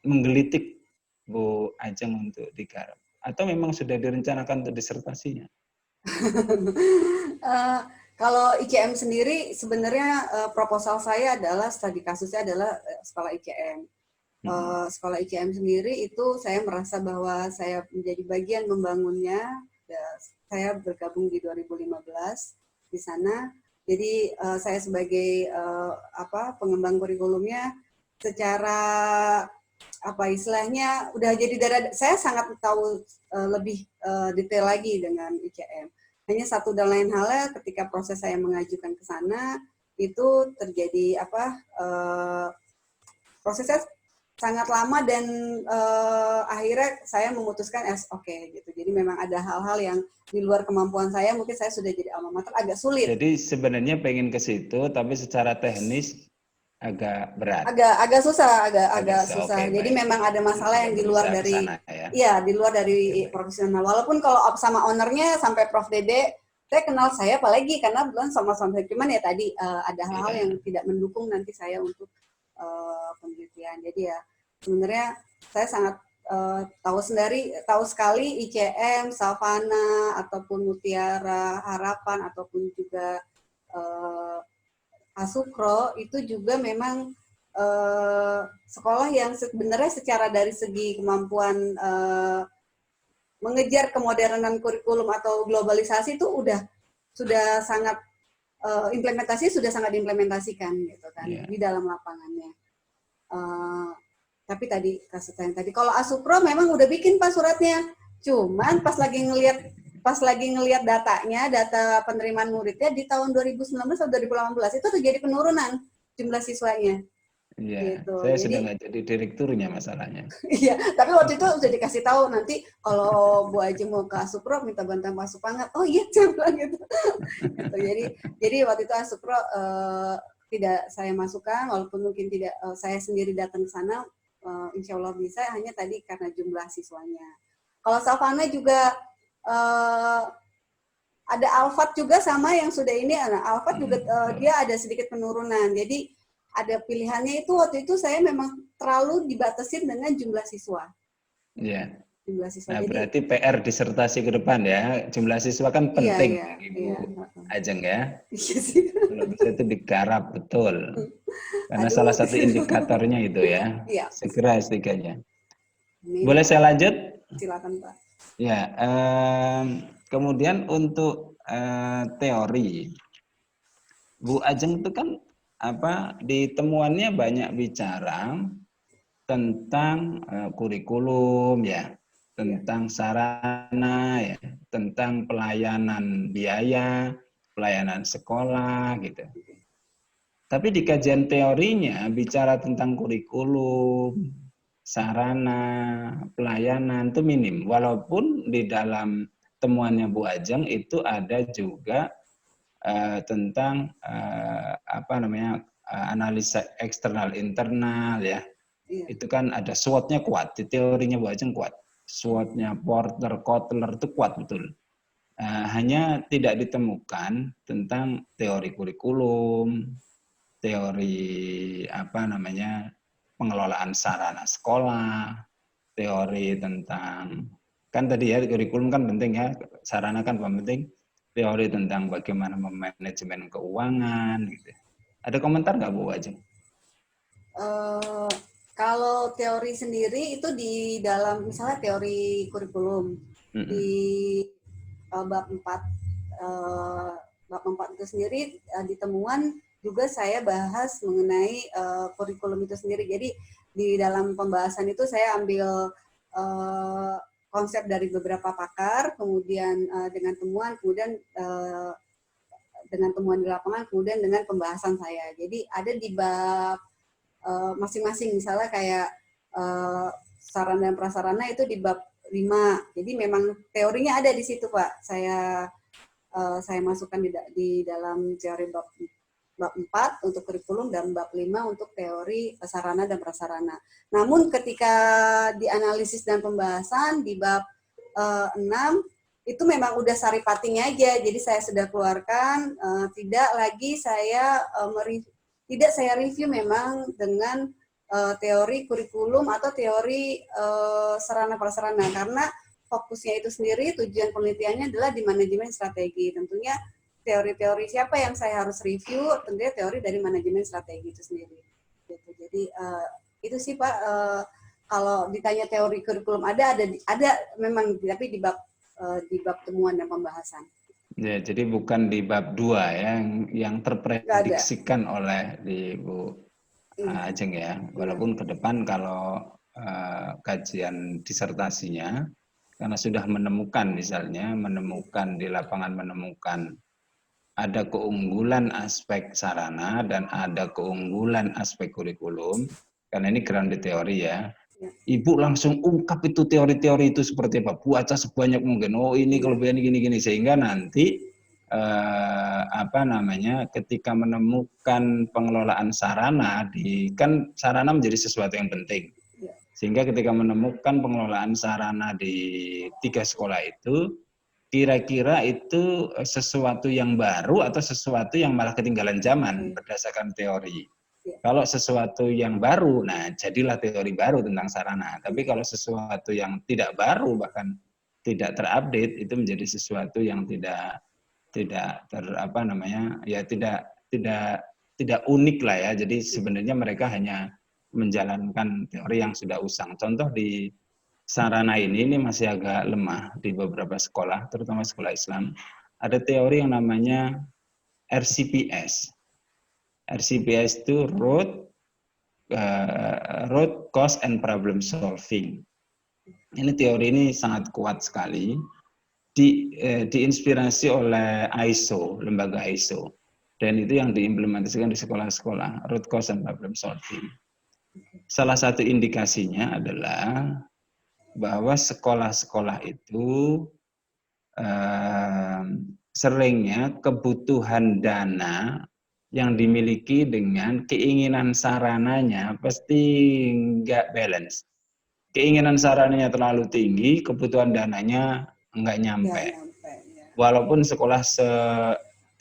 menggelitik Bu Ajeng untuk digarap? Atau memang sudah direncanakan untuk disertasinya? Eh, Kalau ICM sendiri sebenarnya proposal saya adalah studi kasusnya adalah sekolah ICM. Sekolah ICM sendiri itu saya merasa bahwa saya menjadi bagian membangunnya. Saya bergabung di 2015 di sana. Jadi saya sebagai pengembang kurikulumnya secara apa istilahnya udah jadi saya sangat tahu lebih detail lagi dengan ICM. Hanya satu dan lain halnya ketika proses saya mengajukan ke sana itu terjadi prosesnya sangat lama dan akhirnya saya memutuskan oke gitu. Jadi memang ada hal-hal yang di luar kemampuan saya, mungkin saya sudah jadi alma mater agak sulit. Jadi sebenarnya pengen ke situ, tapi secara teknis agak berat. Agak susah, agak Susah. susah. Oke, Jadi baik. memang ada masalah Sudah yang di luar berusaha ke dari, sana ya. iya di luar Oke, dari baik. profesional. Walaupun kalau sama ownernya sampai Prof Dede, saya kenal saya apalagi karena bukan sama-sama cuman ya tadi ada hal-hal yang Ya. tidak mendukung nanti saya untuk penelitian. Jadi ya sebenarnya saya sangat tahu sekali ICM, Savana ataupun Mutiara Harapan ataupun juga Asukro itu juga memang sekolah yang sebenarnya secara dari segi kemampuan mengejar kemodernan kurikulum atau globalisasi itu sudah sangat implementasi sudah sangat diimplementasikan gitu kan Ya. di dalam lapangannya. Tapi tadi kasus yang tadi kalau Asupro memang udah bikin Pak suratnya, cuman pas lagi ngelihat datanya, data penerimaan muridnya di tahun 2019 atau 2018 itu terjadi penurunan jumlah siswanya. Iya, Gitu. saya sudah Jadi nggak jadi direkturnya masalahnya. iya, tapi waktu itu sudah dikasih tahu nanti kalau Bu Aji mau ke Asupro minta bantuan Pak Supangat. Oh iya, saya bilang gitu. Gitu. Jadi waktu itu Asupro tidak saya masukkan, walaupun mungkin tidak saya sendiri datang ke sana, insya Allah bisa. Hanya tadi karena jumlah siswanya. Kalau savana juga uh, ada alfat juga sama yang sudah ini. Nah, alfat juga dia ada sedikit penurunan. Jadi ada pilihannya itu waktu itu saya memang terlalu dibatasin dengan jumlah siswa. Iya. Jumlah siswa. Nah, Jadi berarti PR disertasi ke depan ya. Jumlah siswa kan iya, penting, iya, Ibu iya. Ajeng ya. Iya sih. Kalau bisa itu digarap betul. Karena salah Aduh. satu indikatornya itu ya. Iya. Segera S3-nya. Amin. Boleh saya lanjut? Silakan Pak. Ya, kemudian untuk teori, Bu Ajeng itu kan di temuannya banyak bicara tentang kurikulum ya, Iya. tentang sarana ya, tentang pelayanan biaya, pelayanan sekolah gitu. Tapi di kajian teorinya bicara tentang kurikulum, sarana, pelayanan itu minim. Walaupun di dalam temuannya Bu Ajeng itu ada juga tentang analisa eksternal internal ya. Iya. Itu kan ada SWOT-nya kuat, di teorinya Bu Ajeng kuat. SWOT-nya Porter, Kotler itu kuat betul. Hanya tidak ditemukan tentang teori kurikulum, teori pengelolaan sarana sekolah, teori tentang kan tadi ya kurikulum kan penting ya, sarana kan penting, teori tentang bagaimana memanajemen keuangan gitu. Ada komentar nggak Bu Ajeng? Kalau teori sendiri itu di dalam misalnya teori kurikulum di bab 4 bab 4 itu sendiri di temuan juga saya bahas mengenai kurikulum itu sendiri. Jadi di dalam pembahasan itu saya ambil konsep dari beberapa pakar, kemudian dengan temuan, kemudian dengan temuan di lapangan, kemudian dengan pembahasan saya. Jadi ada di bab masing-masing, misalnya kayak sarana dan prasarana itu di bab 5. Jadi memang teorinya ada di situ Pak. Saya masukkan di dalam teori bab 4 untuk kurikulum dan bab 5 untuk teori sarana dan prasarana. Namun ketika dianalisis dan pembahasan di bab 6 itu memang udah saripating aja. Jadi saya sudah keluarkan, tidak lagi tidak saya review memang dengan teori kurikulum atau teori sarana prasarana, karena fokusnya itu sendiri, tujuan penelitiannya adalah di manajemen strategi. Tentunya teori-teori siapa yang saya harus review, tentunya teori dari manajemen strategi itu sendiri. Gitu. Jadi itu sih Pak, kalau ditanya teori kurikulum ada memang, tapi di bab temuan dan pembahasan. Ya, jadi bukan di bab 2 ya, yang terprediksikan oleh di Bu Ajeng ya. Walaupun ke depan kalau kajian disertasinya, karena sudah menemukan misalnya, menemukan di lapangan, menemukan ada keunggulan aspek sarana dan ada keunggulan aspek kurikulum, karena ini grounded teori ya. Ibu langsung ungkap itu teori-teori itu seperti apa, baca sebanyak mungkin. Oh ini kelebihan gini-gini, sehingga nanti ketika menemukan pengelolaan sarana kan sarana menjadi sesuatu yang penting. Sehingga ketika menemukan pengelolaan sarana di 3 sekolah itu, kira-kira itu sesuatu yang baru atau sesuatu yang malah ketinggalan zaman berdasarkan teori. Kalau sesuatu yang baru, nah jadilah teori baru tentang sarana. Tapi kalau sesuatu yang tidak baru, bahkan tidak terupdate, itu menjadi sesuatu yang tidak unik lah ya. Jadi sebenarnya mereka hanya menjalankan teori yang sudah usang. Contoh di sarana ini masih agak lemah di beberapa sekolah, terutama sekolah Islam. Ada teori yang namanya RCPS. RCPS itu root cause and problem solving. Ini teori ini sangat kuat sekali, diinspirasi oleh ISO, lembaga ISO, dan itu yang diimplementasikan di sekolah-sekolah, root cause and problem solving. Salah satu indikasinya adalah bahwa sekolah-sekolah itu seringnya kebutuhan dana yang dimiliki dengan keinginan sarananya pasti nggak balance. keinginan sarananya terlalu tinggi, kebutuhan dananya nggak nyampe. Nggak nyampe, ya. Walaupun sekolah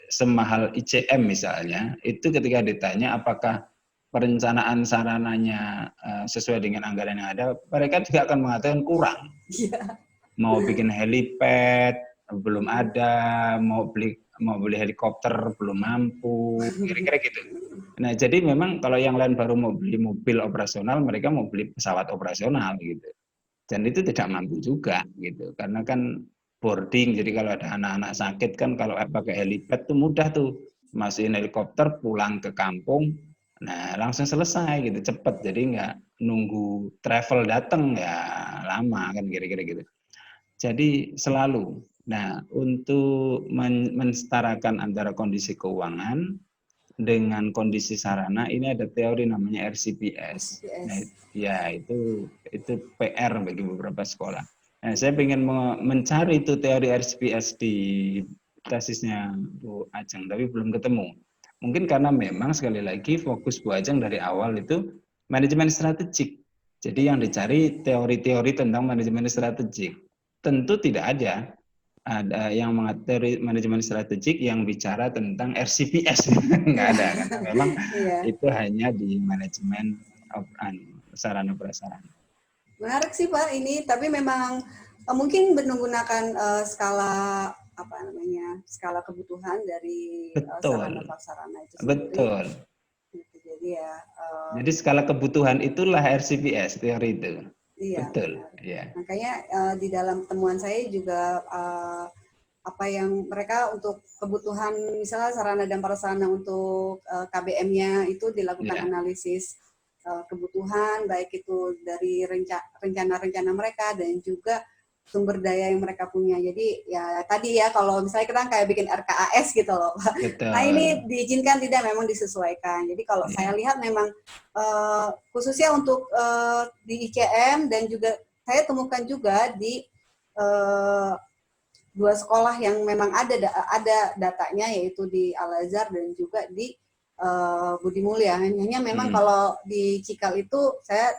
semahal ICM misalnya, itu ketika ditanya apakah perencanaan sarananya sesuai dengan anggaran yang ada, mereka juga akan mengatakan kurang. Iya. Mau bikin helipad belum ada, mau beli helikopter belum mampu, kira-kira gitu. Nah, jadi memang kalau yang lain baru mau beli mobil operasional, mereka mau beli pesawat operasional gitu. Dan itu tidak mampu juga gitu, karena kan boarding. Jadi kalau ada anak-anak sakit kan kalau pakai helipad tuh mudah tuh, masukin helikopter pulang ke kampung, nah langsung selesai gitu, cepet. Jadi nggak nunggu travel datang ya lama kan kira-kira gitu. Jadi selalu. Nah, untuk mensetarakan antara kondisi keuangan dengan kondisi sarana, ini ada teori namanya RCPS. Nah, SPS. ya itu PR bagi beberapa sekolah. Nah, saya ingin mencari itu teori RCPS di tesisnya Bu Ajeng, tapi belum ketemu. Mungkin karena memang sekali lagi fokus Bu Ajeng dari awal itu manajemen strategik. Jadi yang dicari teori-teori tentang manajemen strategik. Tentu tidak ada yang mengatur manajemen strategik yang bicara tentang RCPS. Nggak Iya. ada, karena memang Iya. itu hanya di manajemen sarana prasarana. Menarik sih Pak ini, tapi memang mungkin menggunakan skala apa namanya, skala kebutuhan dari sarana Betul, prasarana itu sendiri. betul. Gitu. Jadi ya Jadi skala kebutuhan itulah RCPS teori itu. iya Betul, benar. ya. Makanya di dalam temuan saya juga apa yang mereka untuk kebutuhan misalnya sarana dan prasarana untuk KBM-nya itu dilakukan Ya, analisis kebutuhan baik itu dari rencana-rencana mereka dan juga sumber daya yang mereka punya. Jadi ya tadi ya kalau misalnya kita kayak bikin RKAS gitu loh. Nah ini betul. diizinkan tidak memang disesuaikan. Jadi kalau saya Ya, lihat memang khususnya untuk di ICM dan juga saya temukan juga di dua sekolah yang memang ada datanya yaitu di Al Azhar dan juga di Budi Mulia. Hanya memang kalau di Cikal itu saya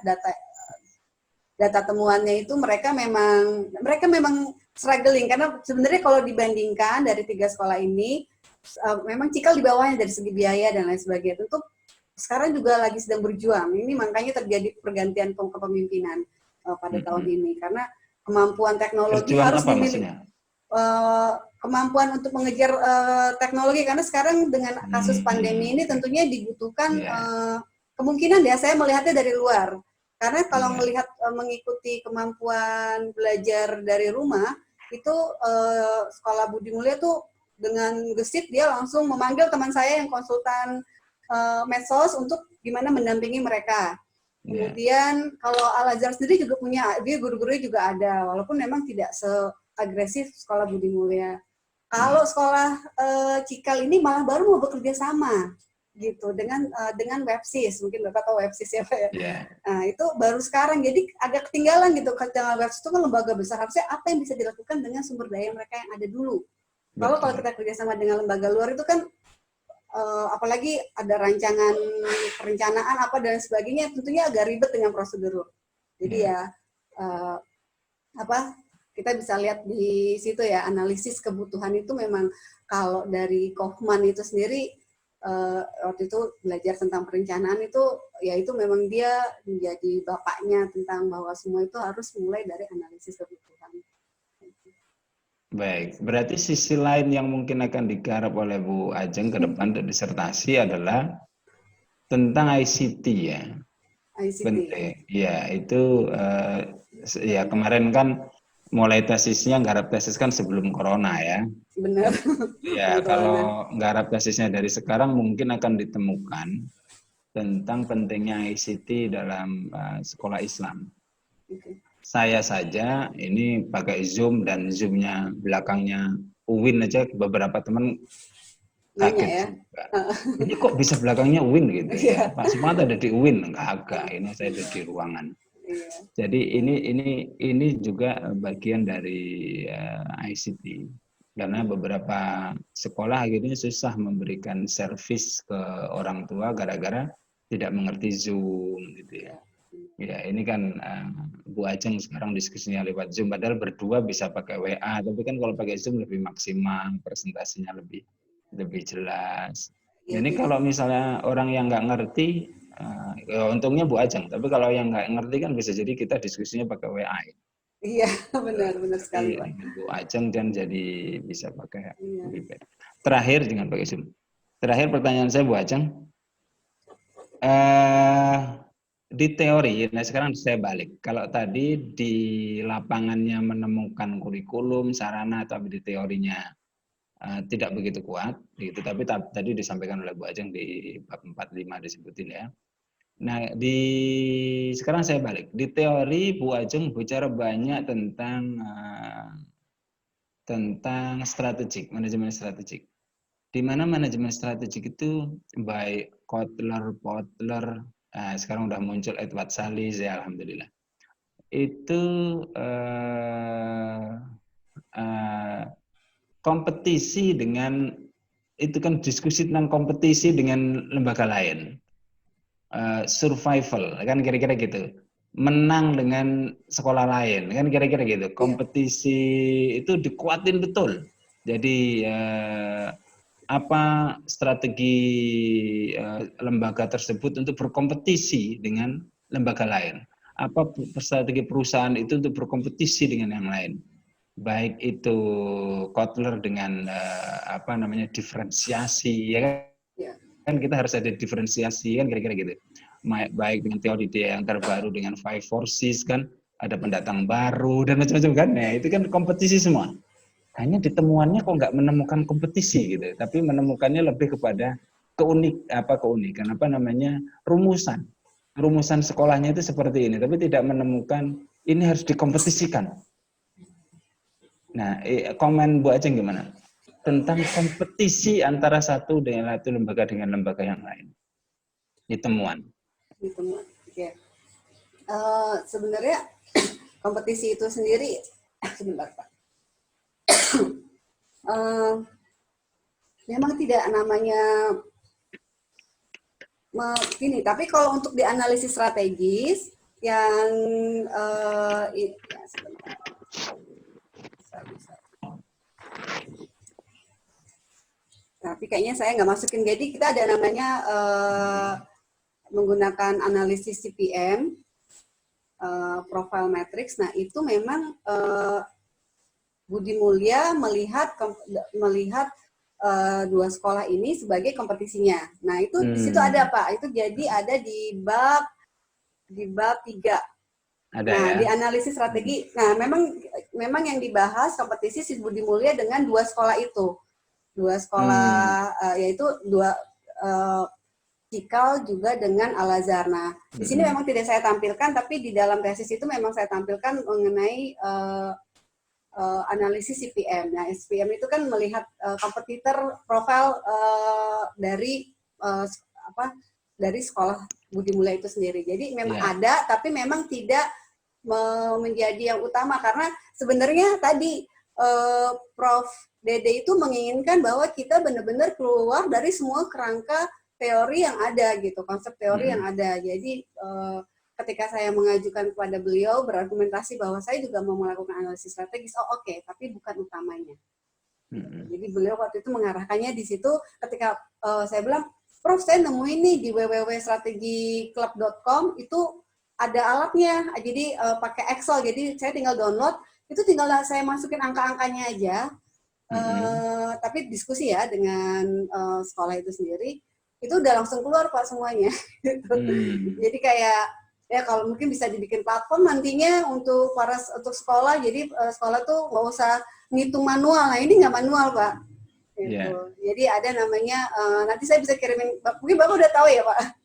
data temuannya itu mereka memang struggling karena sebenarnya kalau dibandingkan dari tiga sekolah ini memang Cikal di bawahnya dari segi biaya dan lain sebagainya. Tentu sekarang juga lagi sedang berjuang. Ini makanya terjadi pergantian kepemimpinan pada tahun ini karena kemampuan teknologi berjuang harus apa dimiliki. maksudnya? Kemampuan untuk mengejar teknologi karena sekarang dengan kasus pandemi ini Oke. tentunya dibutuhkan Ya, kemungkinan ya saya melihatnya dari luar karena kalau ya, melihat mengikuti kemampuan belajar dari rumah itu sekolah Budi Mulia tuh dengan gesit dia langsung memanggil teman saya yang konsultan medsos untuk gimana mendampingi mereka. ya. Kemudian kalau Al Azhar sendiri juga punya, dia guru-gurunya juga ada, walaupun memang tidak seagresif sekolah Budi Mulia. Kalau sekolah Cikal ini malah baru mau bekerja sama gitu dengan Websis, mungkin Bapak tahu Websis ya Pak ya. Ya, Nah, itu baru sekarang, jadi agak ketinggalan gitu. Karena Websis itu kan lembaga besar, harusnya apa yang bisa dilakukan dengan sumber daya mereka yang ada dulu. Kalau betul. kita kerjasama dengan lembaga luar itu kan apalagi ada rancangan perencanaan apa dan sebagainya tentunya agak ribet dengan prosedur. Jadi Ya. ya apa kita bisa lihat di situ ya analisis kebutuhan itu memang kalau dari Kaufman itu sendiri waktu itu belajar tentang perencanaan itu ya itu memang dia menjadi bapaknya tentang bahwa semua itu harus mulai dari analisis kebutuhan. Baik, berarti sisi lain yang mungkin akan digarap oleh Bu Ajeng ke depan untuk disertasi adalah tentang ICT ya. ICT. Penting. Ya, itu ya kemarin kan mulai tesisnya nggarap tesis kan sebelum corona ya. Benar. Jadi ya Corona. kalau nggarap tesisnya dari sekarang mungkin akan ditemukan tentang pentingnya ICT dalam sekolah Islam. Okay. Saya saja ini pakai Zoom dan Zoom-nya belakangnya UIN aja beberapa teman Nanya kaget ya. juga. Ini kok bisa belakangnya UIN gitu ya? Iya. Pak Sumanto ada di UIN enggak agak. Ini saya ada di ruangan. Iya. Jadi ini juga bagian dari ICT karena beberapa sekolah akhirnya susah memberikan servis ke orang tua gara-gara tidak mengerti Zoom gitu ya. Ya, ini kan Bu Ajeng sekarang diskusinya lewat Zoom, padahal berdua bisa pakai WA, tapi kan kalau pakai Zoom lebih maksimal, presentasinya lebih jelas. Iya, Ini iya. kalau misalnya orang yang nggak ngerti, ya untungnya Bu Ajeng, tapi kalau yang nggak ngerti kan bisa jadi kita diskusinya pakai WA. Iya, benar sekali, Tapi Pak. dengan Bu Ajeng dan jadi bisa pakai Iya. lebih baik. Terakhir dengan pakai Zoom. Terakhir pertanyaan saya Bu Ajeng, eh di teori, nah sekarang saya balik. Kalau tadi di lapangannya menemukan kurikulum, sarana, tapi di teorinya tidak begitu kuat, gitu. Tapi tadi disampaikan oleh Bu Ajeng di bab 45 disebutin ya. Nah, sekarang saya balik. Di teori Bu Ajeng bicara banyak tentang strategik, manajemen strategik. Di mana manajemen strategik itu baik Kotler, Potler, sekarang udah muncul Edward Salis ya alhamdulillah. Itu eh, eh, kompetisi dengan itu kan diskusi tentang kompetisi dengan lembaga lain, survival kan kira-kira gitu, menang dengan sekolah lain kan kira-kira gitu, Iya. kompetisi itu dikuatin betul. Jadi apa strategi lembaga tersebut untuk berkompetisi dengan lembaga lain? Apa strategi perusahaan itu untuk berkompetisi dengan yang lain? Baik itu Kotler dengan apa namanya diferensiasi, ya Iya. kan kita harus ada diferensiasi kan kira-kira gitu. Baik dengan teori dia yang terbaru dengan five forces kan, ada pendatang baru dan macam-macam kan. Nah itu kan kompetisi semua. Hanya ditemuannya kok nggak menemukan kompetisi gitu, tapi menemukannya lebih kepada keunikan apa namanya rumusan sekolahnya itu seperti ini, tapi tidak menemukan ini harus dikompetisikan. Nah, komen Bu Aceh gimana tentang kompetisi antara satu lembaga dengan lembaga yang lain di temuan? Gitu. Oke. Sebenarnya kompetisi itu sendiri, sebentar Pak. Eh, Memang tidak namanya gini, tapi kalau untuk dianalisis strategis yang ya sebentar. Tapi kayaknya saya nggak masukin. Jadi kita ada namanya menggunakan analisis CPM, profile matrix. Nah itu memang Budi Mulya melihat dua sekolah ini sebagai kompetisinya. Nah itu di situ ada Pak. Itu jadi ada di bab 3. Ada Nah, ya. di analisis strategi. Nah, memang yang dibahas kompetisi si Budi Mulya dengan dua sekolah itu. Dua sekolah yaitu dua Cikal juga dengan Al Azhar. Nah, di sini memang tidak saya tampilkan, tapi di dalam tesis itu memang saya tampilkan mengenai analisis CPM. Nah, SPM itu kan melihat kompetitor profil dari dari sekolah Budi Mulya itu sendiri. Jadi memang ada, tapi memang tidak menjadi yang utama karena sebenarnya tadi Prof. Dede itu menginginkan bahwa kita benar-benar keluar dari semua kerangka teori yang ada gitu, konsep teori yang ada. Jadi ketika saya mengajukan kepada beliau berargumentasi bahwa saya juga mau melakukan analisis strategis, oke, tapi bukan utamanya. Jadi beliau waktu itu mengarahkannya di situ ketika saya bilang, Prof, saya nemuin nih di www.strategiclub.com itu ada alatnya, jadi pakai Excel, jadi saya tinggal download, itu tinggal saya masukin angka-angkanya aja, tapi diskusi ya dengan sekolah itu sendiri, itu udah langsung keluar Pak semuanya. Jadi kayak ya kalau mungkin bisa dibikin platform nantinya untuk sekolah, jadi sekolah tuh nggak usah ngitung manual. Nah ini nggak manual Pak. Gitu. Jadi ada namanya, nanti saya bisa kirimin, mungkin Bapak udah tahu ya Pak?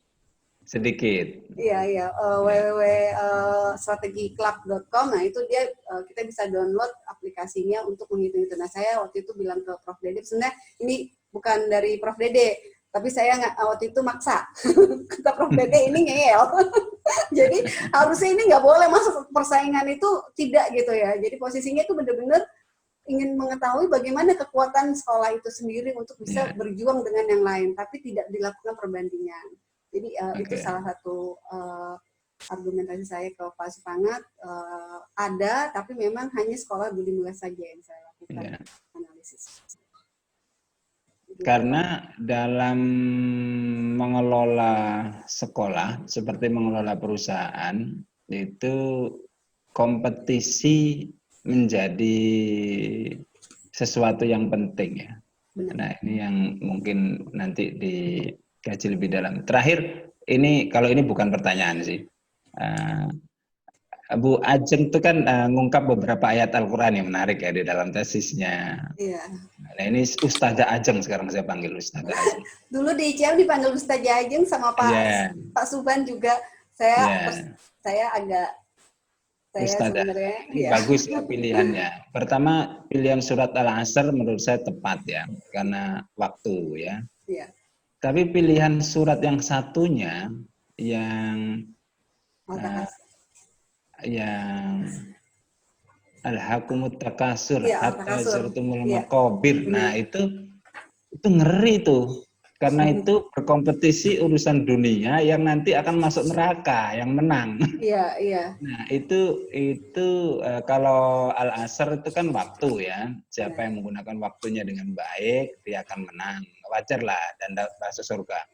Sedikit. Iya, www.strategiclub.com. Nah itu dia kita bisa download aplikasinya untuk menghitung itu. Nah saya waktu itu bilang ke Prof. Dede, sebenarnya ini bukan dari Prof. Dede, tapi saya waktu itu maksa. Kata Prof. Dede ini ngeyel. Jadi harusnya ini nggak boleh masuk persaingan itu, tidak gitu ya. Jadi posisinya itu benar-benar ingin mengetahui bagaimana kekuatan sekolah itu sendiri untuk bisa berjuang dengan yang lain, tapi tidak dilakukan perbandingan. Jadi itu salah satu argumentasi saya ke Pak Supangat, ada, tapi memang hanya sekolah Budi Mulia saja yang saya lakukan analisis. Gitu, karena dalam mengelola sekolah seperti mengelola perusahaan itu kompetisi menjadi sesuatu yang penting ya. Benar. Nah, ini yang mungkin nanti dikaji lebih dalam. Terakhir, ini kalau ini bukan pertanyaan sih. Bu Ajeng itu kan ngungkap beberapa ayat Al-Quran yang menarik ya di dalam tesisnya. Iya. Nah, ini Ustazah Ajeng sekarang saya panggil Ustazah Ajeng. Dulu di ICM dipanggil Ustazah Ajeng sama Pak Suban juga. Saya agak Ustazah, sebenarnya ini bagus ya pilihannya. Pertama, pilihan surat Al-Asr menurut saya tepat ya, karena waktu ya. Iya. Tapi pilihan surat yang satunya yang Alhaakumut Takasur hatta zurtumul maqabir. Nah, itu ngeri tuh. Karena itu berkompetisi urusan dunia yang nanti akan masuk neraka, yang menang. Iya, iya. Nah, itu kalau Al-Asr itu kan waktu ya. Siapa yang menggunakan waktunya dengan baik, dia akan menang. Wajar lah dan masuk surga.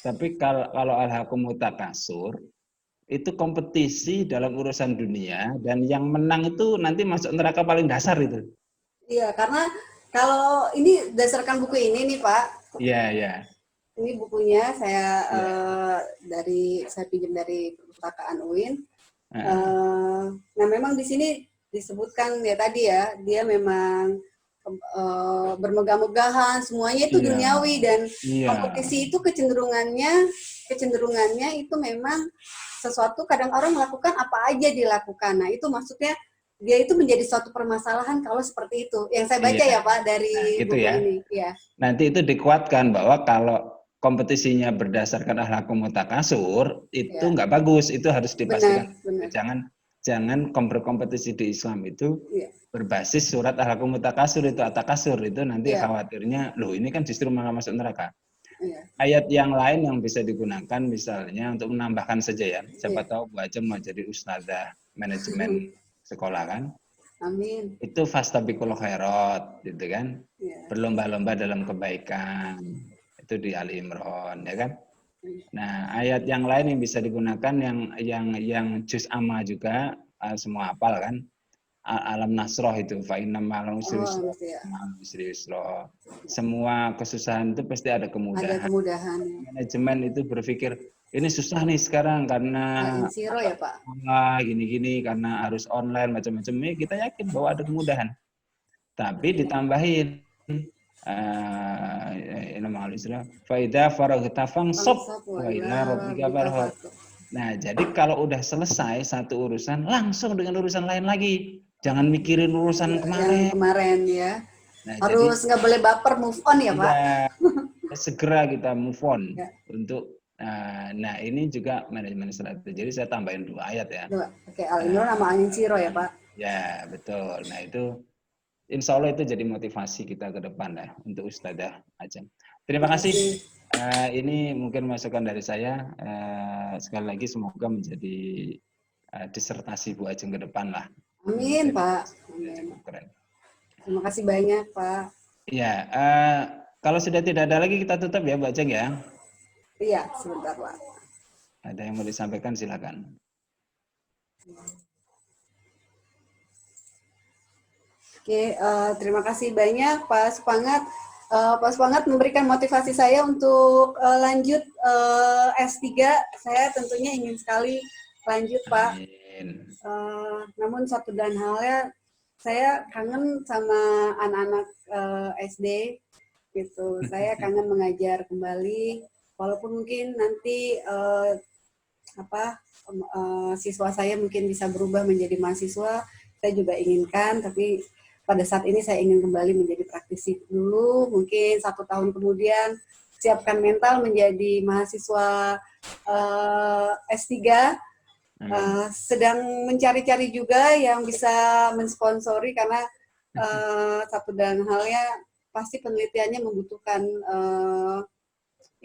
Tapi kalau Alhaakumut Takasur itu kompetisi dalam urusan dunia dan yang menang itu nanti masuk neraka paling dasar itu. Iya, karena kalau ini berdasarkan buku ini nih Pak. Iya, iya. Ini bukunya saya saya pinjam dari perpustakaan UIN. Nah, memang di sini disebutkan ya tadi ya, dia memang bermegah-megahan, semuanya itu duniawi dan kompetisi itu kecenderungannya itu memang sesuatu kadang orang melakukan apa aja dilakukan. Nah, itu maksudnya dia itu menjadi suatu permasalahan kalau seperti itu. Yang saya baca ya Pak dari gitu buku ya. ini. Ya. Nanti itu dikuatkan bahwa kalau kompetisinya berdasarkan Akhlaqul Takasur itu nggak bagus, itu harus dipastikan. Benar. Jangan berkompetisi di Islam itu berbasis surat Akhlaqul Takasur itu At-Takasur itu nanti khawatirnya loh ini kan justru malah masuk neraka. Ayat yang lain yang bisa digunakan misalnya untuk menambahkan saja ya. Siapa tahu Bu Ajeng mau jadi ustazah manajemen sekolah kan. Amin. Itu fastabiqul khairat gitu kan. Berlomba-lomba dalam kebaikan. Itu di Ali Imran ya kan. Nah, ayat yang lain yang bisa digunakan yang juz amma juga semua hafal kan. Alam Nasroh itu fa inna ma'al usri yusra. Semua kesusahan itu pasti ada kemudahan. Ada kemudahan. Manajemen itu berpikir ini susah nih sekarang karena ya, Pak. Gini-gini karena harus online macam-macam. Kita yakin bahwa ada kemudahan. Tapi ditambahin faida faraghta fansab wa ila rabbika farghab. Nah, jadi kalau udah selesai satu urusan, langsung dengan urusan lain lagi. Jangan mikirin urusan kemarin. Yang kemarin ya. Nah, harus nggak boleh baper, move on ya Pak. Segera kita move on untuk nah ini juga manajemen strategi. Jadi saya tambahin 2 ayat ya. Oke, Al-Imran sama Al-Insyirah ya Pak. Ya betul. Nah itu insya Allah itu jadi motivasi kita ke depan lah untuk Ustazah Ajeng. Terima kasih. Ini mungkin masukan dari saya. Sekali lagi semoga menjadi disertasi Bu Ajeng ke depan lah. Amin Pak. Amin. Keren. Terima kasih banyak Pak. Iya. Kalau sudah tidak ada lagi kita tutup ya Bu Ajeng ya. Iya, sebentar Pak. Ada yang mau disampaikan silakan. Oke, terima kasih banyak Pak Supangat. Pak Supangat memberikan motivasi saya untuk lanjut S3. Saya tentunya ingin sekali lanjut Pak. Namun satu dan halnya, saya kangen sama anak-anak SD gitu. Saya kangen mengajar kembali, walaupun mungkin nanti siswa saya mungkin bisa berubah menjadi mahasiswa. Saya juga inginkan, tapi pada saat ini saya ingin kembali menjadi praktisi dulu. Mungkin 1 tahun kemudian siapkan mental menjadi mahasiswa S3. Sedang mencari-cari juga yang bisa mensponsori karena satu dan halnya pasti penelitiannya membutuhkan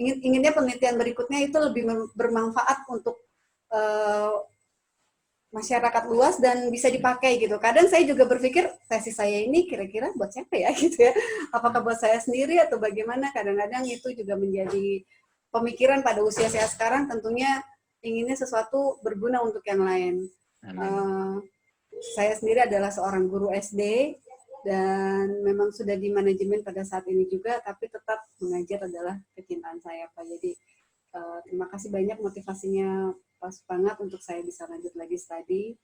inginnya penelitian berikutnya itu lebih bermanfaat untuk uh, masyarakat luas dan bisa dipakai gitu. Kadang saya juga berpikir tesis saya ini kira-kira buat siapa ya gitu ya. Apakah buat saya sendiri atau bagaimana? Kadang-kadang itu juga menjadi pemikiran pada usia saya sekarang, tentunya inginnya sesuatu berguna untuk yang lain. Saya sendiri adalah seorang guru SD dan memang sudah di manajemen pada saat ini juga, tapi tetap mengajar adalah kecintaan saya, Pak. Jadi terima kasih banyak motivasinya Pak Supangat untuk saya bisa lanjut lagi studi.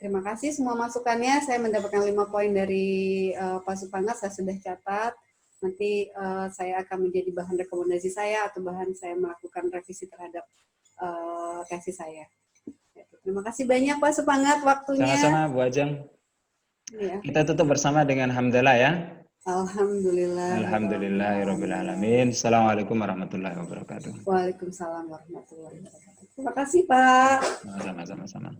Terima kasih semua masukannya. Saya mendapatkan 5 poin dari Pak Supangat, saya sudah catat. Nanti saya akan menjadi bahan rekomendasi saya atau bahan saya melakukan revisi terhadap tesis saya. Terima kasih banyak Pak Supangat waktunya. Sama-sama Bu Ajeng. Ya. Kita tutup bersama dengan hamdalah ya. Alhamdulillah. Alhamdulillahirabbil alamin. Assalamualaikum warahmatullahi wabarakatuh. Waalaikumsalam warahmatullahi wabarakatuh. Terima kasih Pak. Sama-sama.